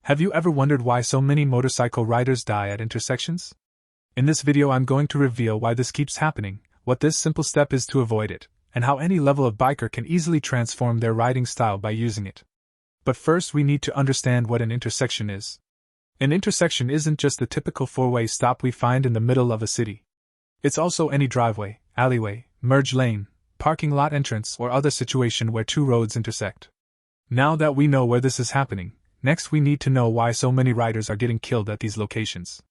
Have you ever wondered why so many motorcycle riders die at intersections? In this video I'm going to reveal why this keeps happening, what this simple step is to avoid it, and how any level of biker can easily transform their riding style by using it. But first we need to understand what an intersection is. An intersection isn't just the typical four-way stop we find in the middle of a city. It's also any driveway, alleyway, merge lane, parking lot entrance, or other situation where two roads intersect. Now that we know where this is happening, next we need to know why so many riders are getting killed at these locations.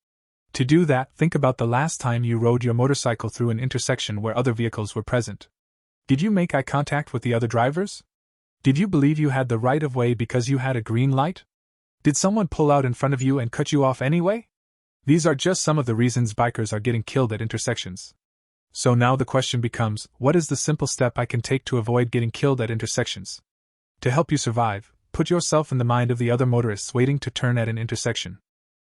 To do that, think about the last time you rode your motorcycle through an intersection where other vehicles were present. Did you make eye contact with the other drivers? Did you believe you had the right of way because you had a green light? Did someone pull out in front of you and cut you off anyway? These are just some of the reasons bikers are getting killed at intersections. So now the question becomes, what is the simple step I can take to avoid getting killed at intersections? To help you survive, put yourself in the mind of the other motorists waiting to turn at an intersection.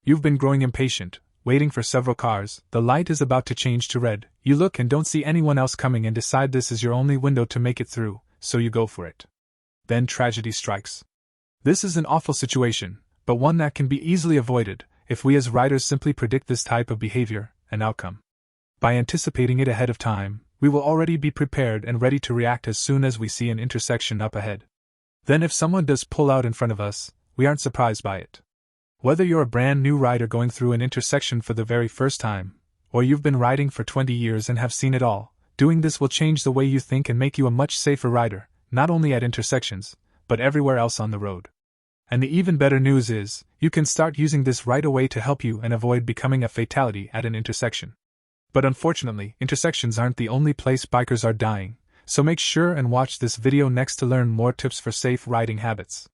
You've been growing impatient, waiting for several cars, the light is about to change to red, you look and don't see anyone else coming and decide this is your only window to make it through, so you go for it. Then tragedy strikes. This is an awful situation, but one that can be easily avoided if we as riders simply predict this type of behavior and outcome. By anticipating it ahead of time, we will already be prepared and ready to react as soon as we see an intersection up ahead. Then if someone does pull out in front of us, we aren't surprised by it. Whether you're a brand new rider going through an intersection for the very first time, or you've been riding for 20 years and have seen it all, doing this will change the way you think and make you a much safer rider, not only at intersections, but everywhere else on the road. And the even better news is, you can start using this right away to help you and avoid becoming a fatality at an intersection. But unfortunately, intersections aren't the only place bikers are dying, so make sure and watch this video next to learn more tips for safe riding habits.